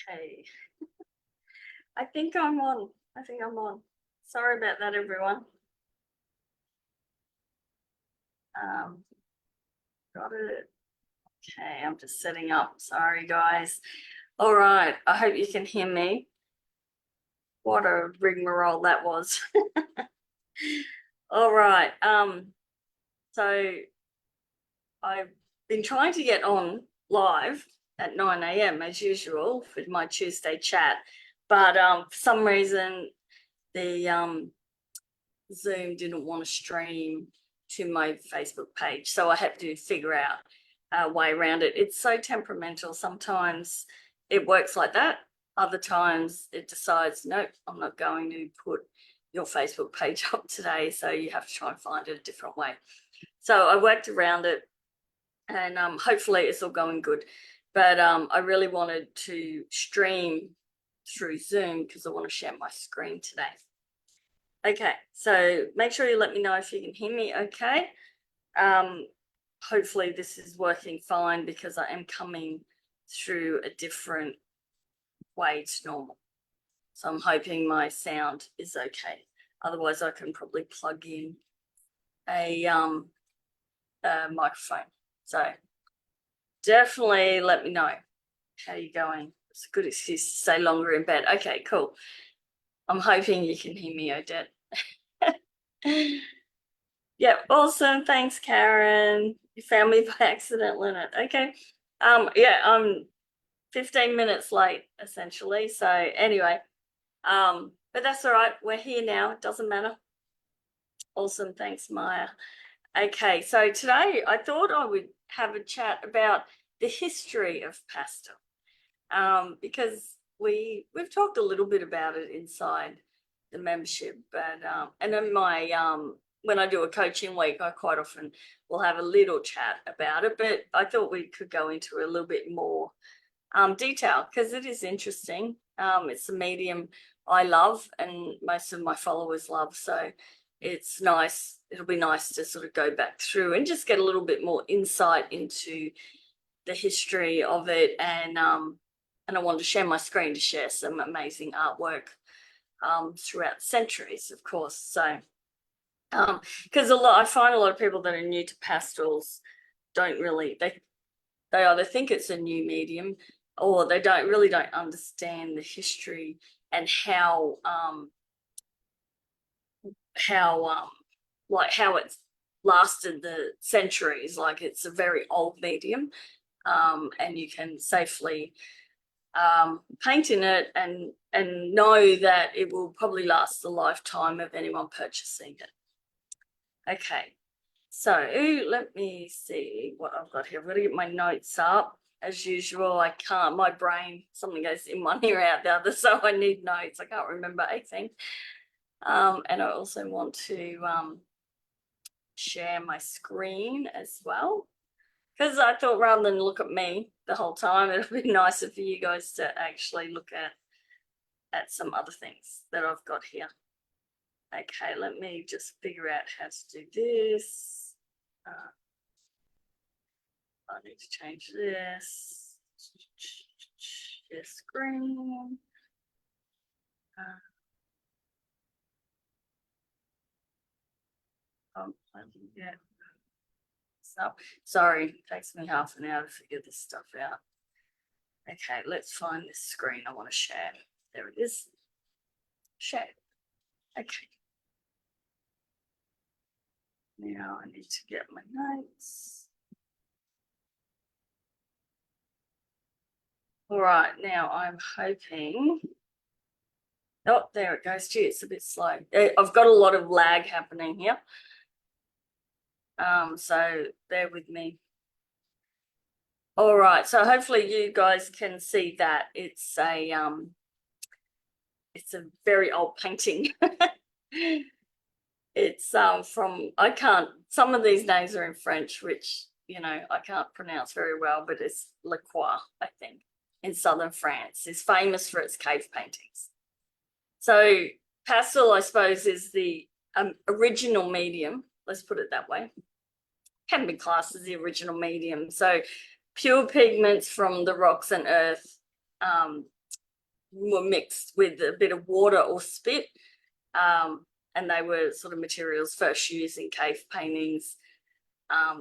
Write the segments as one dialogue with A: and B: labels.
A: Okay. I think I'm on. Sorry about that, everyone. Got it. Okay, I'm just setting up. Sorry, guys. All right. I hope you can hear me. What a rigmarole that was. All right. So I've been trying to get on live at 9 a.m. as usual for my Tuesday chat, but for some reason the Zoom didn't want to stream to my Facebook page, so I had to figure out a way around it. It's so temperamental. Sometimes it works like that. Other times it decides, nope, I'm not going to put your Facebook page up today, so you have to try and find it a different way. So I worked around it, and hopefully it's all going good. But I really wanted to stream through Zoom because I want to share my screen today. Okay, so make sure you let me know if you can hear me okay. Hopefully this is working fine because I am coming through a different way to normal. So I'm hoping my sound is okay. Otherwise I can probably plug in a microphone. So definitely let me know how you're going. It's a good excuse to stay longer in bed. Okay, cool. I'm hoping you can hear me, Odette. Yeah, awesome. Thanks, Karen. You found me by accident, Lynette. Okay. Yeah, I'm 15 minutes late, essentially. So anyway, but that's all right. We're here now. It doesn't matter. Awesome. Thanks, Maya. Okay, so today I thought I would have a chat about the history of pastel, because we've talked a little bit about it inside the membership, but and in my when I do a coaching week, I quite often will have a little chat about it. But I thought we could go into a little bit more detail because it is interesting. It's a medium I love and most of my followers love, so it's nice. It'll be nice to sort of go back through and just get a little bit more insight into the history of it, and I wanted to share my screen to share some amazing artwork throughout the centuries, of course. So because I find a lot of people that are new to pastels don't really, they either think it's a new medium or they don't understand the history and how it's lasted the centuries. Like, it's a very old medium, and you can safely paint in it and know that it will probably last the lifetime of anyone purchasing it. Okay, so let me see what I've got here. I've got to get my notes up. As usual, I can't, my brain, something goes in one ear out the other, so I need notes. I can't remember anything. And I also want to share my screen as well, because I thought rather than look at me the whole time, it'd be nicer for you guys to actually look at some other things that I've got here. Okay, let me just figure out how to do this. I need to change this. Share screen. Yeah. So, sorry, it takes me half an hour to figure this stuff out. Okay, let's find this screen I want to share. There it is. Share. Okay. Now I need to get my notes. All right, now I'm hoping. Oh, there it goes. Gee, it's a bit slow. I've got a lot of lag happening here. So bear with me. All right, so hopefully you guys can see that it's a very old painting. It's from, some of these names are in French, which, I can't pronounce very well, but it's La Croix, I think, in southern France. It's famous for its cave paintings. So pastel, I suppose, is the original medium. Let's put it that way. Can be classed as the original medium. So pure pigments from the rocks and earth, were mixed with a bit of water or spit. And they were sort of materials first used in cave paintings.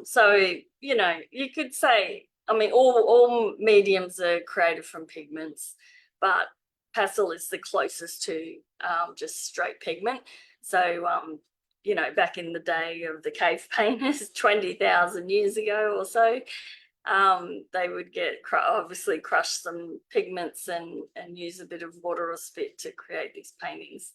A: So, you know, you could say, I mean, all mediums are created from pigments, but pastel is the closest to just straight pigment. So, you know, back in the day of the cave painters, 20,000 years ago or so, they would get obviously crush some pigments and use a bit of water or spit to create these paintings.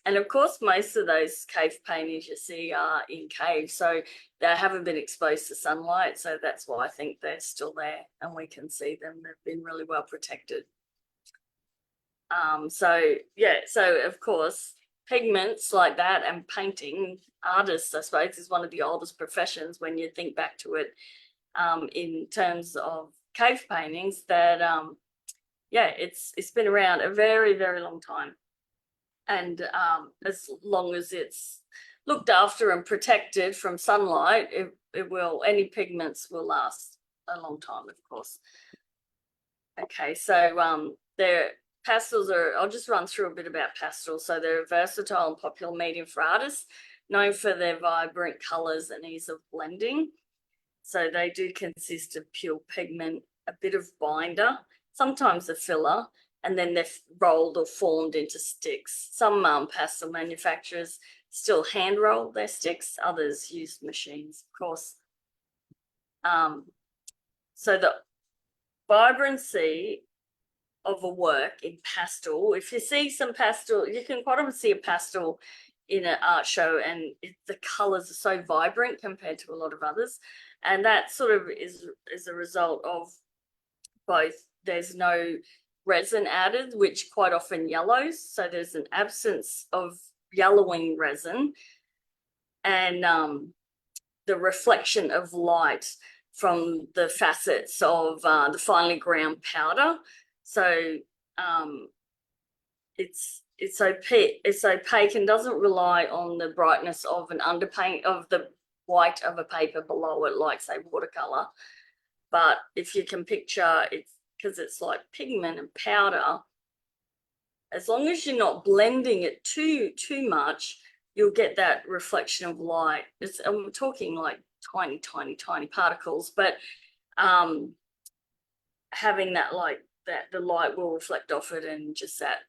A: And of course, most of those cave paintings you see are in caves, so they haven't been exposed to sunlight. So that's why I think they're still there and we can see them. They've been really well protected. So yeah, so of course, pigments like that and painting, artists, I suppose, is one of the oldest professions when you think back to it, in terms of cave paintings. That yeah, it's been around a very, very long time. And as long as it's looked after and protected from sunlight, it will, any pigments will last a long time, of course. Okay, so their pastels are, I'll just run through a bit about pastels. So they're a versatile and popular medium for artists, known for their vibrant colors and ease of blending. So they do consist of pure pigment, a bit of binder, sometimes a filler, and then they're rolled or formed into sticks. Some pastel manufacturers still hand roll their sticks, others use machines, of course. So the vibrancy of a work in pastel, if you see some pastel, you can quite often see a pastel in an art show, and the colors are so vibrant compared to a lot of others. And that sort of is a result of both, there's no resin added, which quite often yellows, so there's an absence of yellowing resin, and the reflection of light from the facets of the finely ground powder. So it's opaque and doesn't rely on the brightness of an underpaint of the white of a paper below it, like say watercolor. But if you can picture it, because it's like pigment and powder, as long as you're not blending it too much, you'll get that reflection of light. I'm talking like tiny particles, but having that, like that, the light will reflect off it, and just that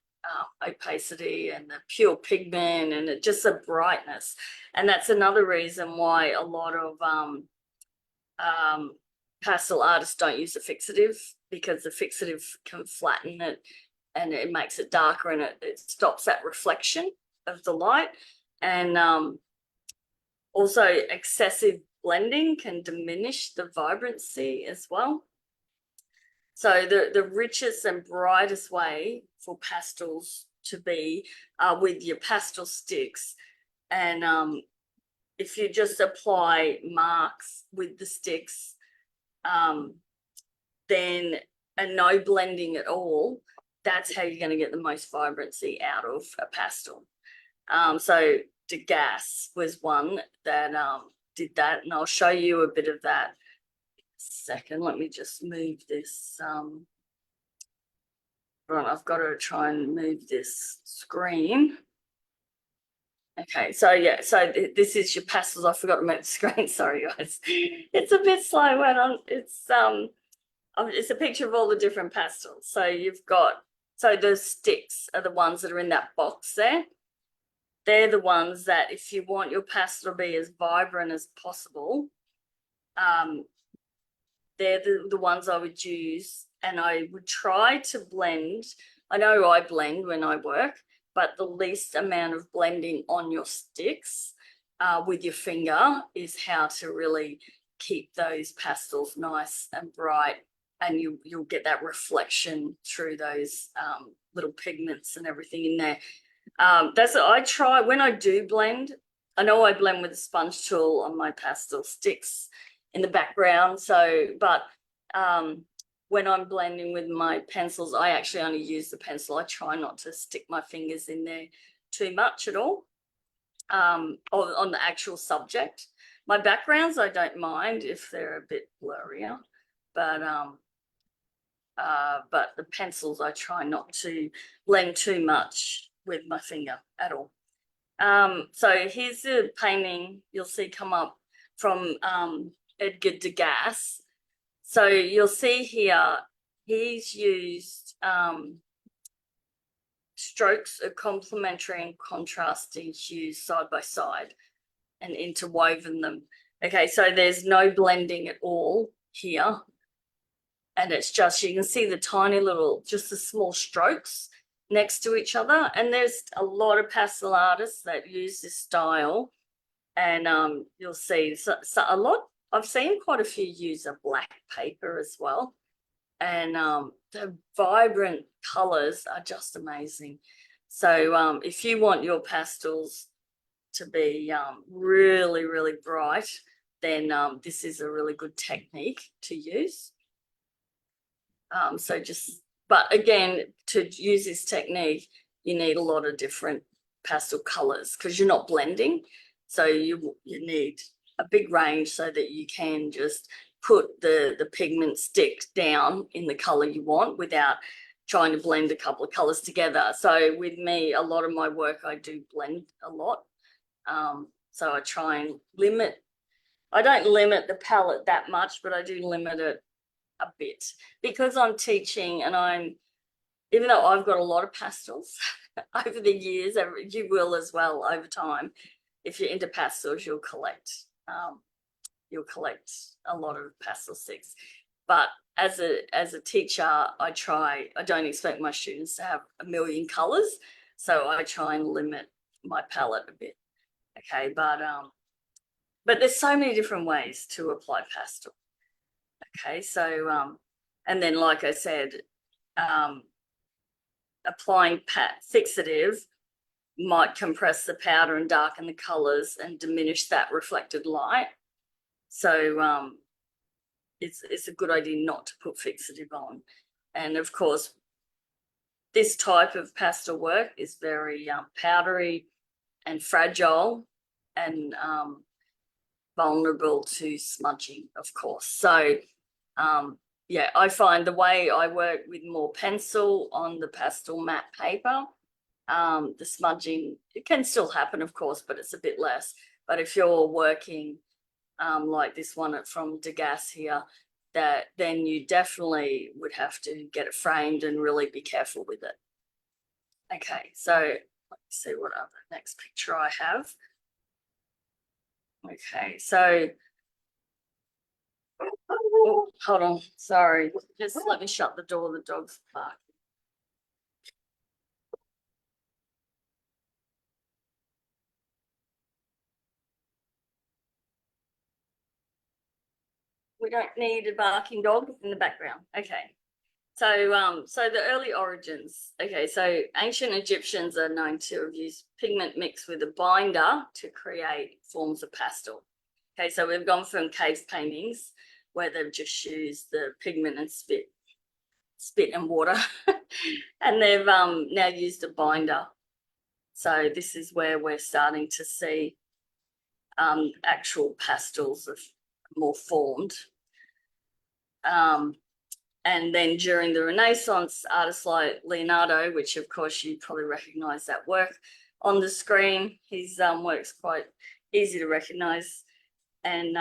A: opacity and the pure pigment, and it just a brightness. And that's another reason why a lot of pastel artists don't use a fixative, because the fixative can flatten it and it makes it darker, and it stops that reflection of the light. And also excessive blending can diminish the vibrancy as well. So the richest and brightest way for pastels to be with your pastel sticks. And if you just apply marks with the sticks, then, and no blending at all, that's how you're going to get the most vibrancy out of a pastel. So Degas was one that did that, and I'll show you a bit of that. Second, let me just move this. Right, I've got to try and move this screen. Okay, so yeah, so this is your pastels. I forgot to move the screen. Sorry, guys. It's a bit slow when it's a picture of all the different pastels. So you've got, so the sticks are the ones that are in that box there. They're the ones that, if you want your pastel to be as vibrant as possible, they're the ones I would use. And I would try to blend. I know I blend when I work, but the least amount of blending on your sticks with your finger is how to really keep those pastels nice and bright, and you'll get that reflection through those little pigments and everything in there. That's what I try when I do blend. I know I blend with a sponge tool on my pastel sticks in the background. So, but when I'm blending with my pencils, I actually only use the pencil. I try not to stick my fingers in there too much at all on the actual subject. My backgrounds, I don't mind if they're a bit blurrier, but but the pencils I try not to blend too much with my finger at all. So here's a painting you'll see come up from Edgar Degas. So you'll see here he's used strokes of complementary and contrasting hues side by side and interwoven them. Okay, so there's no blending at all here. And it's just, you can see the tiny little, just the small strokes next to each other. And there's a lot of pastel artists that use this style. And you'll see a lot, I've seen quite a few use a black paper as well. And the vibrant colors are just amazing. So if you want your pastels to be really, really bright, then this is a really good technique to use. But again, to use this technique, you need a lot of different pastel colors because you're not blending. So you need a big range so that you can just put the pigment stick down in the color you want without trying to blend a couple of colors together. So with me, a lot of my work, I do blend a lot. So I try and limit. I don't limit the palette that much, but I do limit it a bit because I'm teaching, and even though I've got a lot of pastels over the years, you will as well over time. If you're into pastels, you'll collect a lot of pastel sticks. But as a teacher, I don't expect my students to have a million colors, so I try and limit my palette a bit. Okay, but there's so many different ways to apply pastel. Okay, so and then like I said, applying fixative might compress the powder and darken the colors and diminish that reflected light. So it's a good idea not to put fixative on. And of course, this type of pastel work is very powdery and fragile and vulnerable to smudging, of course. So yeah, I find the way I work with more pencil on the pastel matte paper, the smudging, it can still happen, of course, but it's a bit less. But if you're working like this one from Degas here, then you definitely would have to get it framed and really be careful with it. Okay, so let me see what other next picture I have. Okay, so oh, hold on, sorry, just let me shut the door, the dog's barking. We don't need a barking dog in the background. Okay. So the early origins. Okay, so ancient Egyptians are known to have used pigment mixed with a binder to create forms of pastel. Okay, so we've gone from cave paintings where they've just used the pigment and spit and water, and they've now used a binder. So this is where we're starting to see actual pastels of more formed. And then during the Renaissance, artists like Leonardo, which of course you probably recognize that work on the screen, his work's quite easy to recognize, and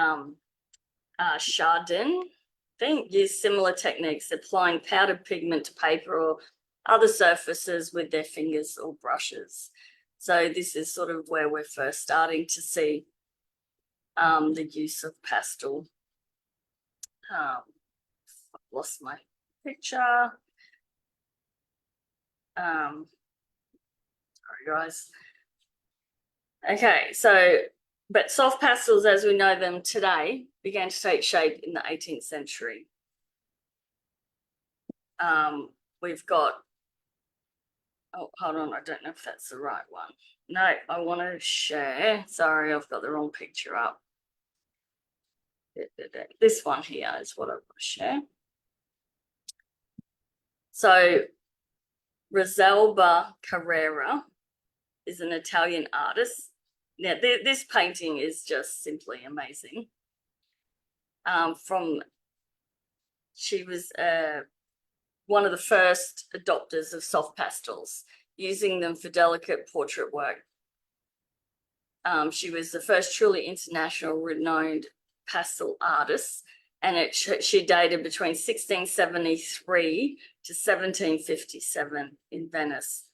A: Chardin, I think, used similar techniques, applying powdered pigment to paper or other surfaces with their fingers or brushes. So this is sort of where we're first starting to see the use of pastel. I've lost my picture. Sorry, guys. Okay, so, but soft pastels as we know them today began to take shape in the 18th century. We've got, oh, hold on, I don't know if that's the right one. No, I want to share. Sorry, I've got the wrong picture up. This one here is what I want to share. So Rosalba Carrera is an Italian artist. Now, this painting is just simply amazing. She was one of the first adopters of soft pastels, using them for delicate portrait work. She was the first truly international renowned pastel artist, and she dated between 1673 to 1757 in Venice.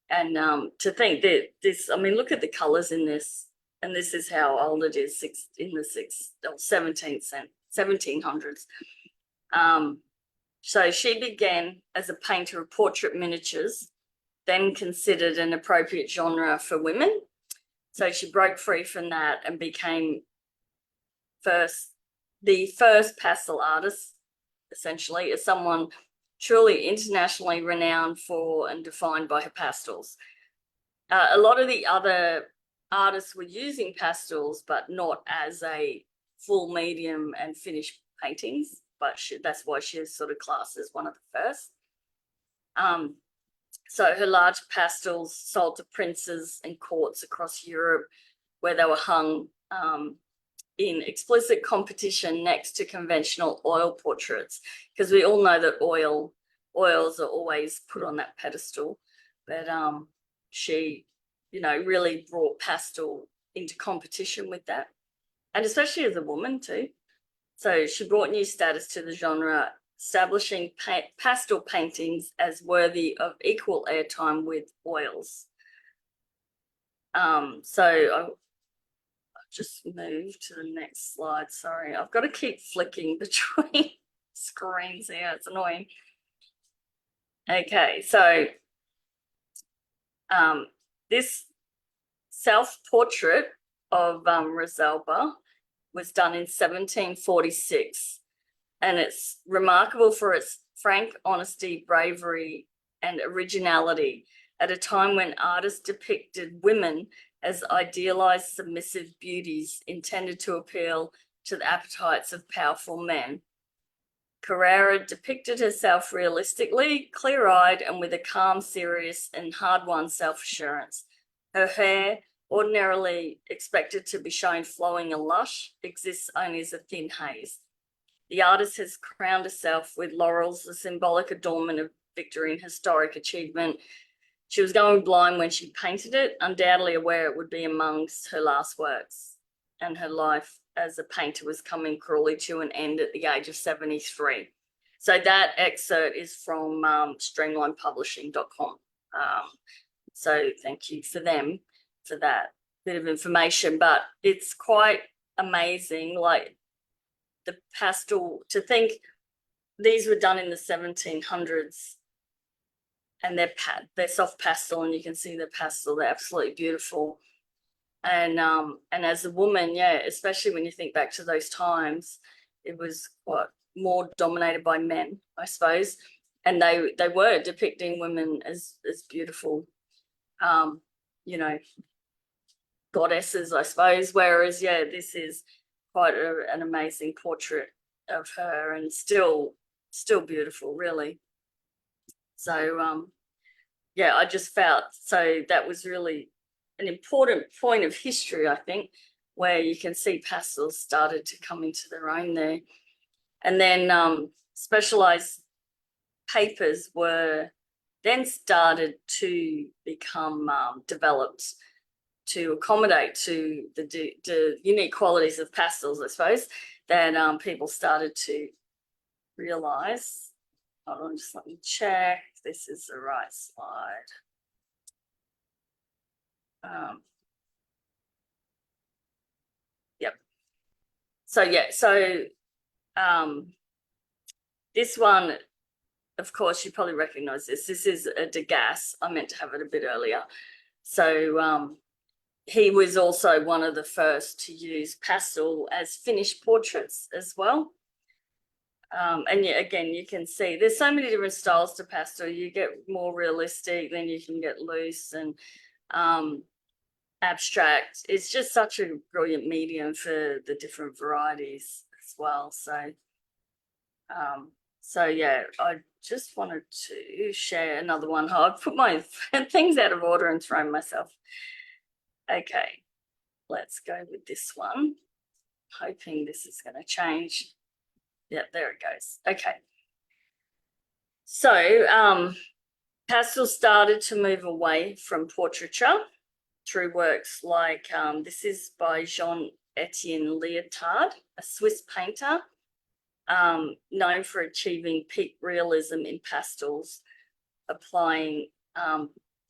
A: And to think that this, I mean, look at the colors in this, and this is how old it is, in the 1700s. So she began as a painter of portrait miniatures, then considered an appropriate genre for women. So she broke free from that and became the first pastel artist, essentially, as someone truly internationally renowned for and defined by her pastels. A lot of the other artists were using pastels, but not as a full medium and finished paintings, but that's why she is sort of classed as one of the first. So her large pastels sold to princes and courts across Europe, where they were hung in explicit competition next to conventional oil portraits, because we all know that oils are always put on that pedestal. But she, really brought pastel into competition with that, and especially as a woman too. So she brought new status to the genre, establishing pastel paintings as worthy of equal airtime with oils. So I'll just move to the next slide. Sorry, I've got to keep flicking between screens here. It's annoying. Okay, so this self-portrait of Rosalba was done in 1746, and it's remarkable for its frank honesty, bravery, and originality at a time when artists depicted women as idealized submissive beauties intended to appeal to the appetites of powerful men. Carrera depicted herself realistically, clear-eyed, and with a calm, serious, and hard-won self-assurance. Her hair, ordinarily expected to be shown flowing and lush, exists only as a thin haze. The artist has crowned herself with laurels, the symbolic adornment of victory and historic achievement. She was going blind when she painted it, undoubtedly aware it would be amongst her last works, and her life as a painter was coming cruelly to an end at the age of 73. So that excerpt is from streamlinepublishing.com. So thank you for them for that bit of information, but it's quite amazing, like the pastel, to think these were done in the 1700s, and they're soft pastel, and you can see the pastel, they're absolutely beautiful. And as a woman, yeah, especially when you think back to those times, it was more dominated by men, I suppose, and they were depicting women as beautiful, goddesses, I suppose. Whereas, yeah, this is quite an amazing portrait of her, and still beautiful, really. So yeah, I just felt so that was really an important point of history, I think, where you can see pastels started to come into their own there. And then specialized papers were then started to become developed to accommodate to the unique qualities of pastels, I suppose, that people started to realize. Hold on, just let me check if this is the right slide. Yep. So yeah, this one, of course, you probably recognize this. This is a Degas. I meant to have it a bit earlier. So he was also one of the first to use pastel as finished portraits as well. And yeah, again, you can see there's so many different styles to pastel. You get more realistic, then you can get loose and abstract. It's just such a brilliant medium for the different varieties as well. So yeah, I just wanted to share another one. I've put my things out of order and thrown myself. Okay, let's go with this one. Hoping this is going to change. Yeah, there it goes. Okay. So pastel started to move away from portraiture through works like this is by Jean-Etienne Liotard, a Swiss painter known for achieving peak realism in pastels, applying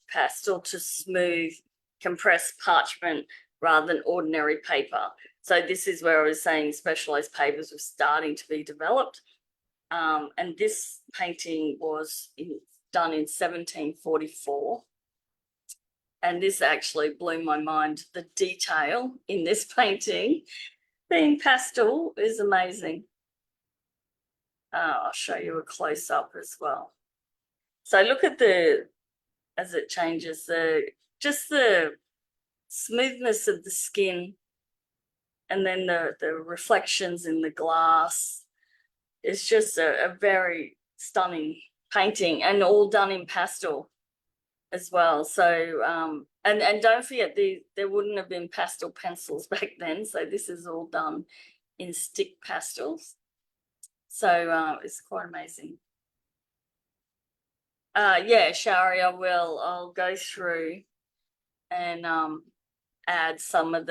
A: pastel to smooth, compressed parchment rather than ordinary paper. So this is where I was saying specialized papers were starting to be developed. And this painting was done in 1744. And this actually blew my mind. The detail in this painting, being pastel, is amazing. I'll show you a close-up as well. So look at as it changes, just the smoothness of the skin, and then the reflections in the glass. It's just a very stunning painting, and all done in pastel as well. So and don't forget, there wouldn't have been pastel pencils back then, so this is all done in stick pastels. So it's quite amazing. Yeah, Shari, I'll go through and add some of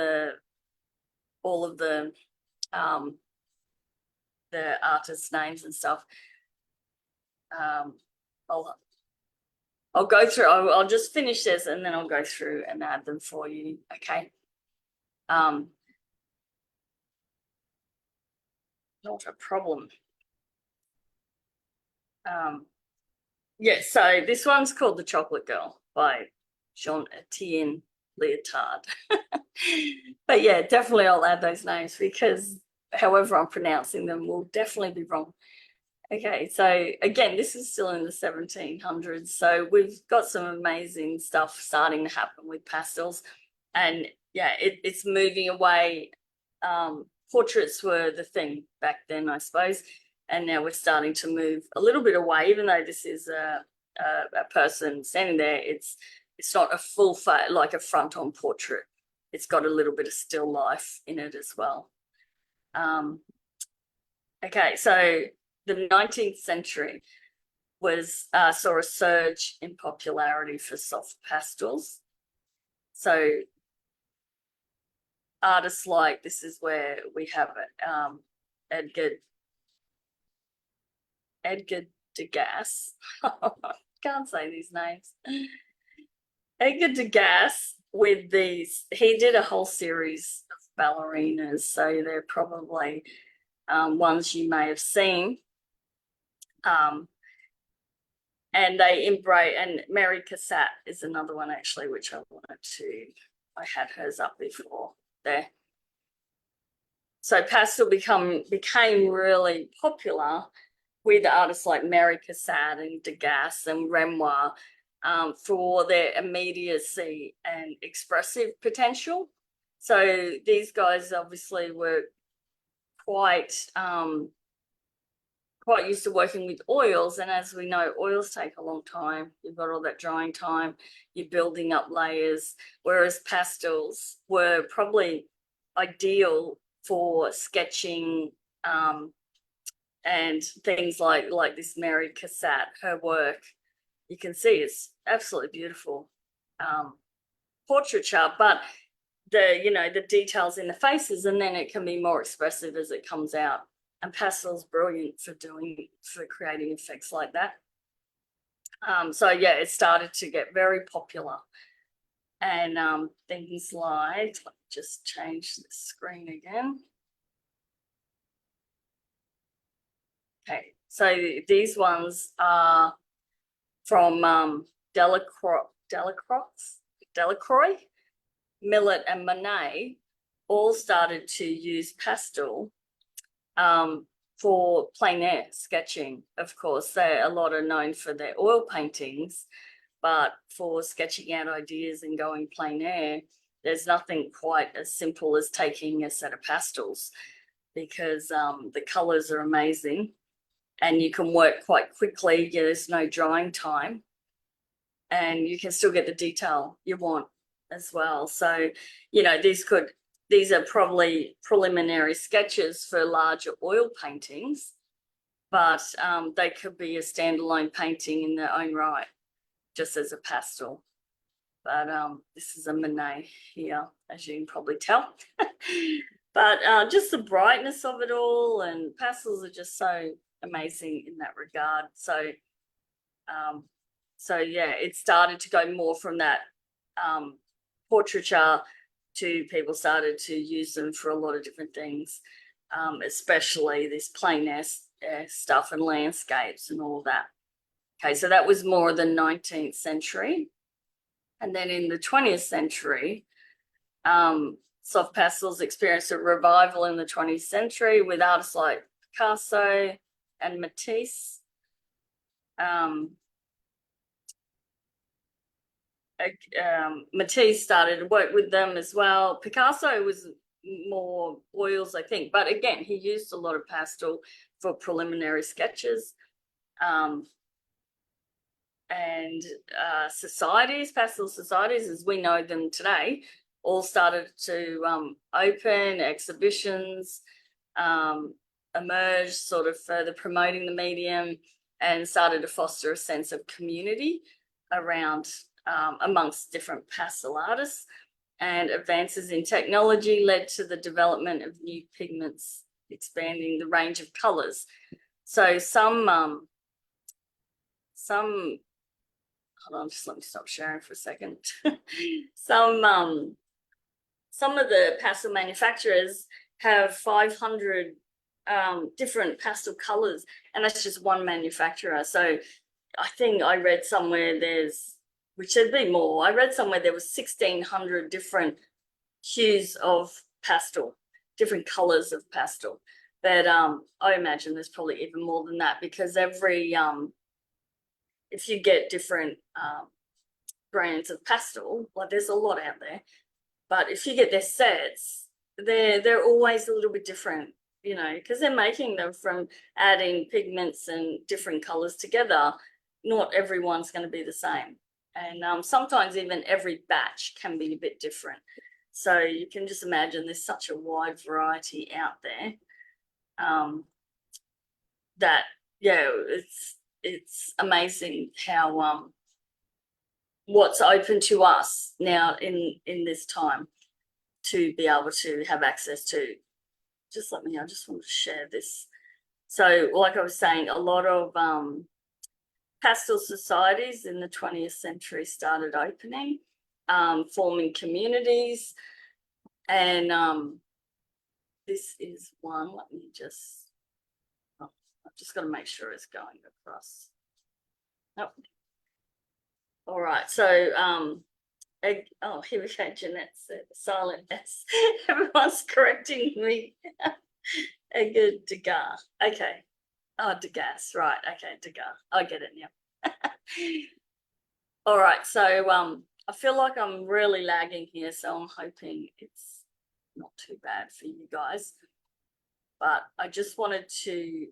A: all of the artists' names and stuff. I'll go through. I'll just finish this and then I'll go through and add them for you. Okay. Not a problem. Yeah, so this one's called The Chocolate Girl by Jean-Etienne Liotard. But yeah, definitely I'll add those names because however I'm pronouncing them will definitely be wrong. Okay, so again, this is still in the 1700s. So we've got some amazing stuff starting to happen with pastels. And yeah, it's moving away. Portraits were the thing back then, I suppose. And now we're starting to move a little bit away, even though this is a person standing there. It's not a full like a front-on portrait. It's got a little bit of still life in it as well. Okay, so the 19th century saw a surge in popularity for soft pastels. So artists like, this is where we have it, Edgar Degas. Can't say these names. Edgar Degas with these, he did a whole series of ballerinas, so they're probably ones you may have seen. And they embrace, and Mary Cassatt is another one actually, which I had hers up before there. So pastel became really popular with artists like Mary Cassatt and Degas and Renoir for their immediacy and expressive potential. So these guys obviously were quite used to working with oils, and as we know, oils take a long time. You've got all that drying time, you're building up layers, whereas pastels were probably ideal for sketching and things like this Mary Cassatt, her work. You can see it's absolutely beautiful portraiture, but the details in the faces, and then it can be more expressive as it comes out. And pastel's brilliant for creating effects like that. So yeah, it started to get very popular. And things like, let me just change the screen again. Okay, so these ones are from Delacroix, Millet and Monet all started to use pastel for plein air sketching. Of course, a lot are known for their oil paintings, but for sketching out ideas and going plein air, there's nothing quite as simple as taking a set of pastels, because the colors are amazing and you can work quite quickly. There's no drying time and you can still get the detail you want as well. So, these are probably preliminary sketches for larger oil paintings. but they could be a standalone painting in their own right, just as a pastel. But this is a Monet here, as you can probably tell. But just the brightness of it all, and pastels are just so amazing in that regard. So yeah, it started to go more from that portraiture to people started to use them for a lot of different things, especially this plein air stuff and landscapes and all that. Okay, so that was more the 19th century. And then in the 20th century, soft pastels experienced a revival in the 20th century with artists like Picasso and Matisse. Matisse started to work with them as well. Picasso was more oils, I think, but again, he used a lot of pastel for preliminary sketches. And societies, pastel societies, as we know them today, all started to open, exhibitions emerged, sort of further promoting the medium, and started to foster a sense of community around amongst different pastel artists. And advances in technology led to the development of new pigments, expanding the range of colors. So some hold on, just let me stop sharing for a second. Some of the pastel manufacturers have 500 different pastel colors, and that's just one manufacturer. So I think I read somewhere which should be more, I read somewhere there was 1,600 different hues of pastel, different colors of pastel. But I imagine there's probably even more than that, because every if you get different brands of pastel, like there's a lot out there, but if you get their sets, they're always a little bit different, you know, because they're making them from adding pigments and different colors together. Not everyone's going to be the same, and sometimes even every batch can be a bit different. So you can just imagine there's such a wide variety out there that, yeah, it's amazing how what's open to us now in this time to be able to have access to. Just let me, I just want to share this. So like I was saying, a lot of pastel societies in the 20th century started opening, forming communities, and this is one. Let me just, I've just got to make sure it's going across. Nope. All right, so oh, here we go. Jeanette said silent S. Everyone's correcting me. Edgar Degas. Okay. Oh, Degas. Right. Okay, Degas. I get it now. All right. So I feel like I'm really lagging here, so I'm hoping it's not too bad for you guys. But I just wanted to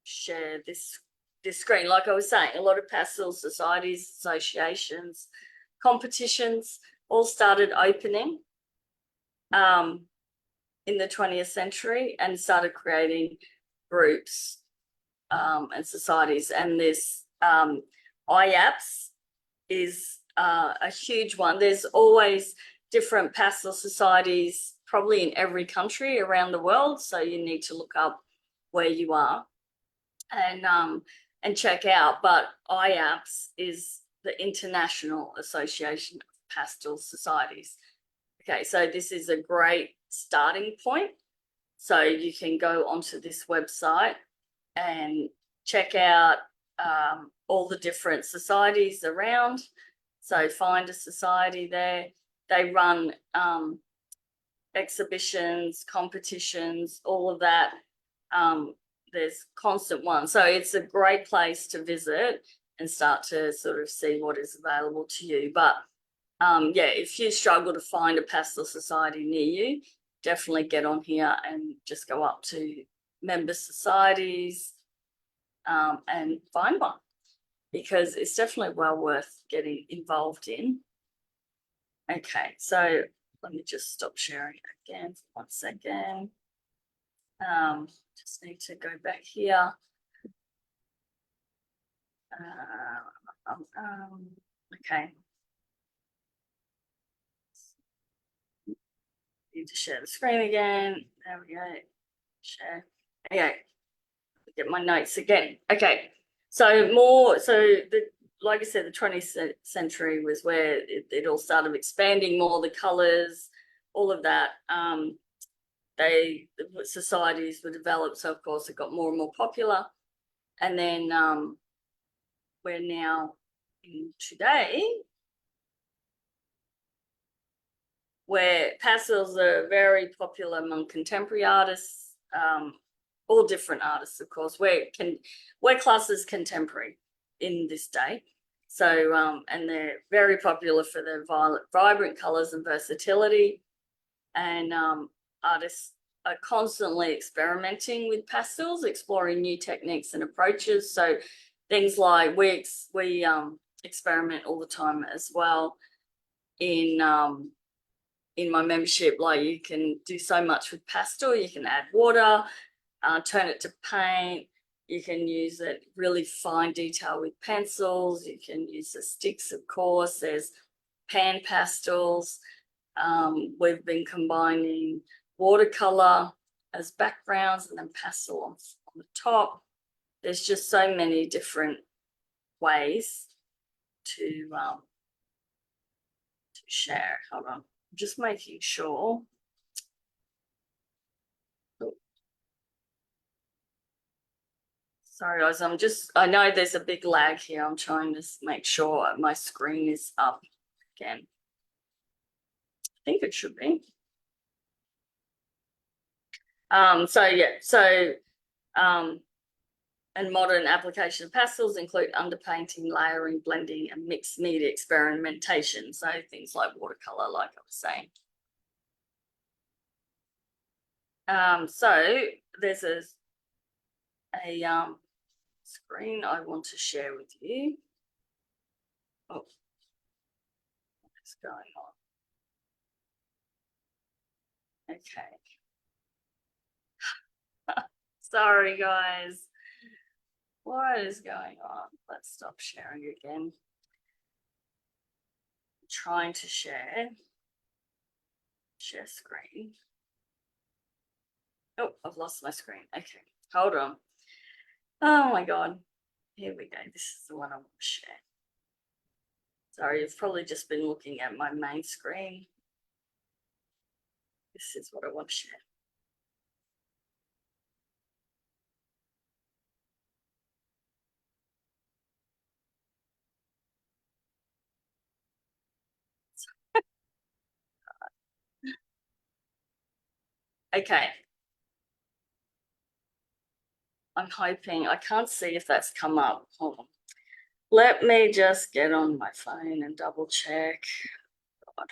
A: share this screen. Like I was saying, a lot of pastel societies, associations, competitions all started opening in the 20th century and started creating groups and societies. And this IAPS is a huge one. There's always different pastel societies probably in every country around the world, so you need to look up where you are and check out. But IAPS is the International Association of Pastel Societies. Okay, so this is a great starting point. So you can go onto this website and check out all the different societies around. So find a society there. They run exhibitions, competitions, all of that. There's constant ones. So it's a great place to visit and start to sort of see what is available to you. But yeah, if you struggle to find a pastel society near you, definitely get on here and just go up to member societies and find one, because it's definitely well worth getting involved in. Okay, so let me just stop sharing again for 1 second. Just need to go back here. Okay. Need to share the screen again. There we go. Share. Okay. Get my notes again. Okay. So like I said, the 20th century was where it all started expanding more, the colors, all of that. The societies were developed, so of course it got more and more popular. And then we're now in today, where pastels are very popular among contemporary artists, all different artists, of course. We're classed as contemporary in this day. So, and they're very popular for their vibrant colors and versatility. And artists are constantly experimenting with pastels, exploring new techniques and approaches. So things like we experiment all the time as well in my membership. Like, you can do so much with pastel. You can add water, turn it to paint. You can use it really fine detail with pencils. You can use the sticks, of course. There's pan pastels. We've been combining watercolor as backgrounds and then pastel on the top. There's just so many different ways to share. Hold on, I'm just making sure. Sorry guys, I know there's a big lag here. I'm trying to make sure my screen is up again. I think it should be. And modern application of pastels include underpainting, layering, blending, and mixed media experimentation. So things like watercolor, like I was saying. So there's a screen I want to share with you. Oh, what's going on? Okay. Sorry, guys. What is going on? Let's stop sharing again. I'm trying to share screen. Oh, I've lost my screen. Okay, hold on. Oh my God. Here we go. This is the one I want to share. Sorry, you've probably just been looking at my main screen. This is what I want to share. Okay. I'm hoping, I can't see if that's come up. Hold on. Let me just get on my phone and double check. God.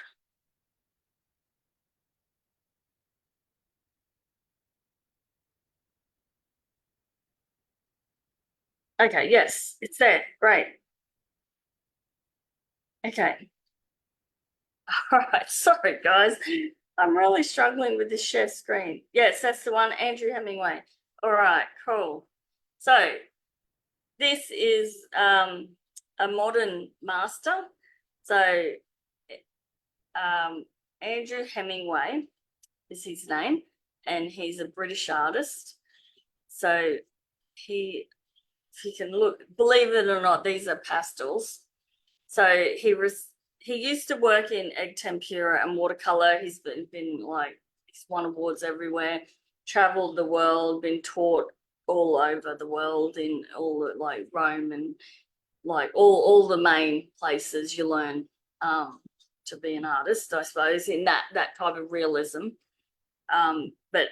A: Okay, yes, it's there. Great. Okay. All right. Sorry, guys. I'm really struggling with this share screen. Yes, that's the one, Andrew Hemingway. All right, cool. So this is a modern master. So Andrew Hemingway is his name, and he's a British artist. So if you can look, believe it or not, these are pastels. So he used to work in egg tempera and watercolor. He's been like, he's won awards everywhere, traveled the world, been taught all over the world in all like Rome and like all the main places you learn to be an artist, I suppose, in that type of realism. But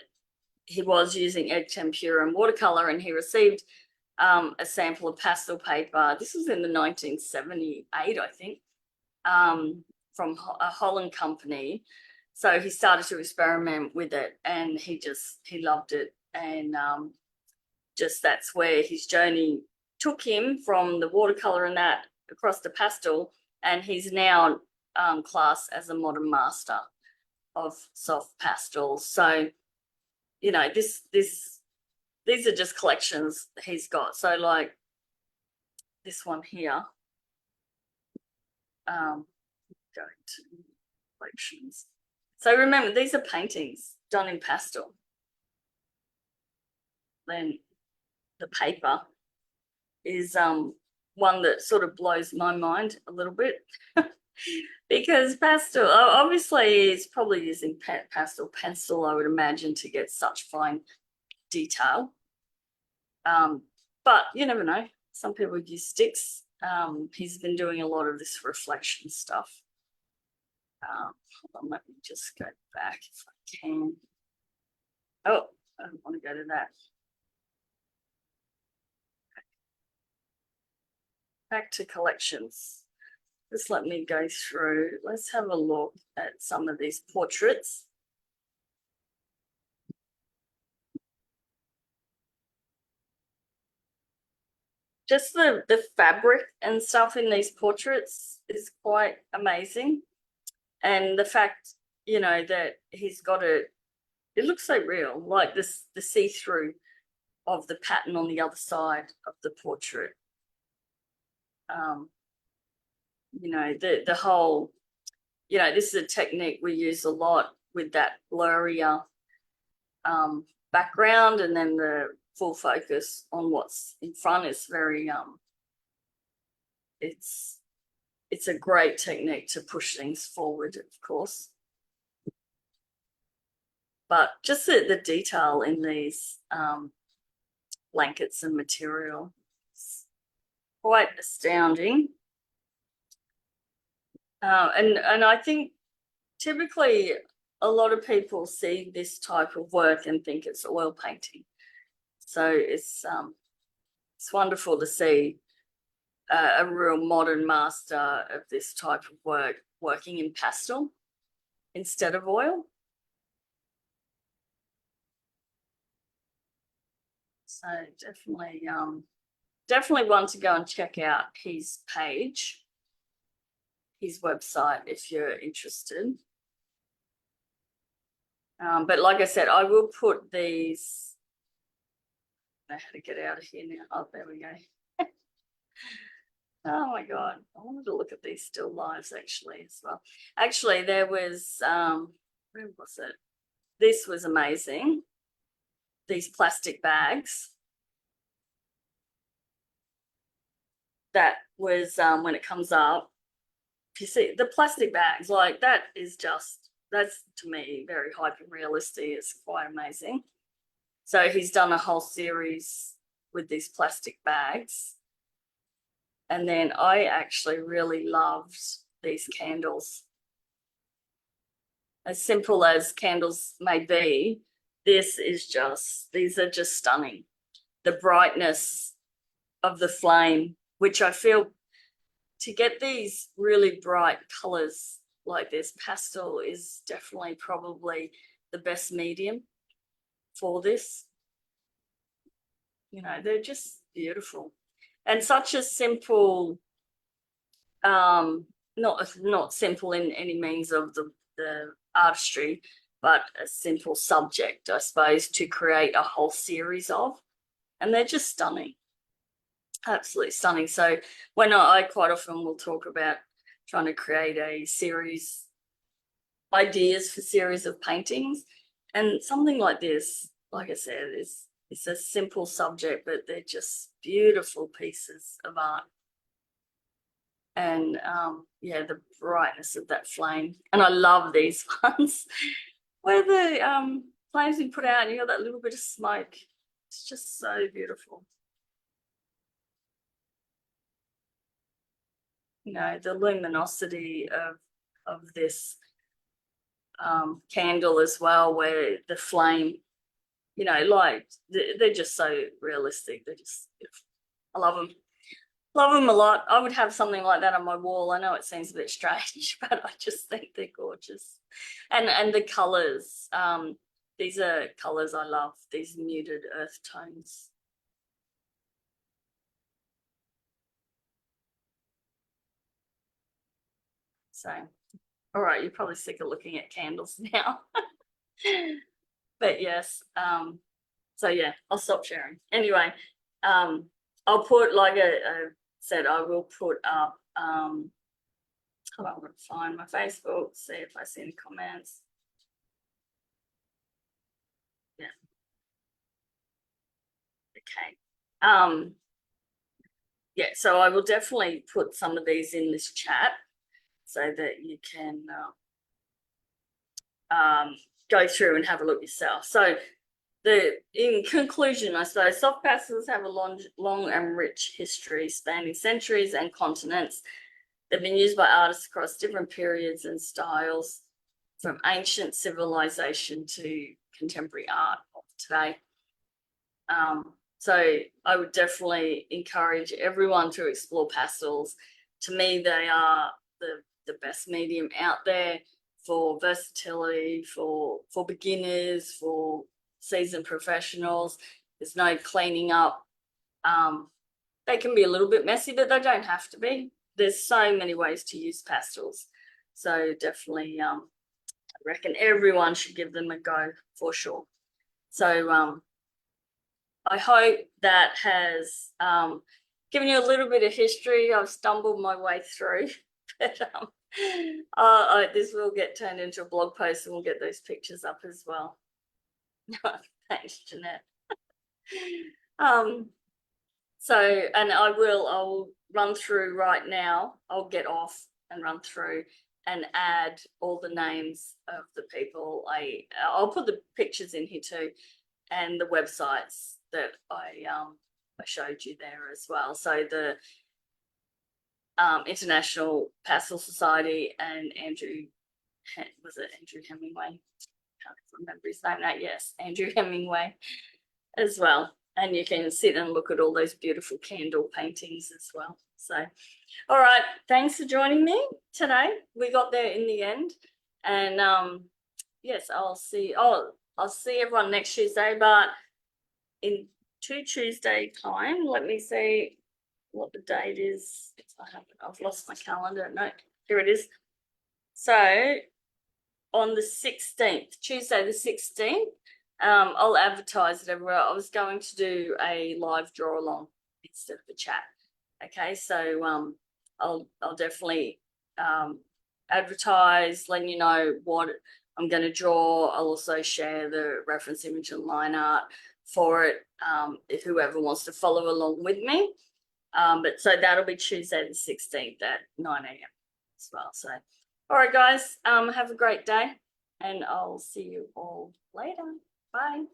A: he was using egg tempera and watercolor, and he received a sample of pastel paper. This was in the 1978, I think, from a Holland company. So he started to experiment with it, and he loved it. And just that's where his journey took him, from the watercolor and that across to pastel. And he's now classed as a modern master of soft pastels. So you know, these are just collections he's got. So like this one here, going to collections. So remember, these are paintings done in pastel. Then the paper is one that sort of blows my mind a little bit because pastel, obviously is probably using pastel pencil, I would imagine, to get such fine detail. But you never know. Some people use sticks. He's been doing a lot of this reflection stuff. Hold on, let me just go back if I can. Oh, I don't want to go to that. Back to collections. Just let me go through. Let's have a look at some of these portraits. Just the fabric and stuff in these portraits is quite amazing. And the fact, you know, that he's got it looks so real, like this, the see-through of the pattern on the other side of the portrait. You know, the whole, you know, this is a technique we use a lot with that blurrier background, and then the full focus on what's in front is very it's a great technique to push things forward, of course. But just the detail in these blankets and material is quite astounding. And I think typically a lot of people see this type of work and think it's oil painting. So it's wonderful to see a real modern master of this type of work working in pastel instead of oil. So definitely one to go and check out his page, his website, if you're interested. But like I said, I will put these. I know how to get out of here now. Oh, there we go. Oh my God, I wanted to look at these still lives actually as well. Actually, there was, where was it? This was amazing. These plastic bags. That was when it comes up. You see the plastic bags, like that is just, that's to me very hyper realistic. It's quite amazing. So he's done a whole series with these plastic bags. And then I actually really loved these candles. As simple as candles may be, this is just, these are just stunning. The brightness of the flame, which I feel, to get these really bright colors like this, pastel is definitely probably the best medium for this. You know, they're just beautiful. And such a simple, not simple in any means of the artistry, but a simple subject, I suppose, to create a whole series of. And they're just stunning. Absolutely stunning. So when I quite often will talk about trying to create a series, ideas for series of paintings, and something like this, like I said, it's a simple subject, but they're just beautiful pieces of art. And yeah, the brightness of that flame. And I love these ones where the flames been put out and you got that little bit of smoke. It's just so beautiful. You know, the luminosity of this candle as well, where the flame, you know, like they're just so realistic. They're just beautiful. I love them. Love them a lot. I would have something like that on my wall. I know it seems a bit strange, but I just think they're gorgeous. And the colors, these are colors I love, these muted earth tones. So, all right, you're probably sick of looking at candles now. But yes, so yeah, I'll stop sharing. Anyway, I'll put, like I said, I will put up, hold on, I'm gonna find my Facebook, see if I see any comments. Yeah. Okay. Yeah, so I will definitely put some of these in this chat so that you can go through and have a look yourself. So in conclusion, I suppose soft pastels have a long and rich history spanning centuries and continents. They've been used by artists across different periods and styles, from ancient civilization to contemporary art of today. So I would definitely encourage everyone to explore pastels. To me, they are the best medium out there for versatility, for beginners, for seasoned professionals. There's no cleaning up. They can be a little bit messy, but they don't have to be. There's so many ways to use pastels. So definitely, I reckon everyone should give them a go for sure. So I hope that has given you a little bit of history. I've stumbled my way through, but this will get turned into a blog post and we'll get those pictures up as well. Thanks, Jeanette. So, and I'll run through right now. I'll get off and run through and add all the names of the people. I'll put the pictures in here too, and the websites that I showed you there as well. So the International Pastel Society and Andrew Hemingway? Can't remember his name now. Yes, Andrew Hemingway as well. And you can sit and look at all those beautiful candle paintings as well. So, all right, thanks for joining me today. We got there in the end. And yes, I'll see everyone next Tuesday, but in 2 Tuesday time, let me see what the date is. I've lost my calendar. No, here it is. So on the 16th, Tuesday the 16th, I'll advertise it everywhere. I was going to do a live draw along instead of a chat. Okay, so I'll definitely advertise, letting you know what I'm going to draw. I'll also share the reference image and line art for it, if whoever wants to follow along with me. But so that'll be Tuesday the 16th at 9 a.m. as well. So, all right, guys, have a great day, and I'll see you all later. Bye.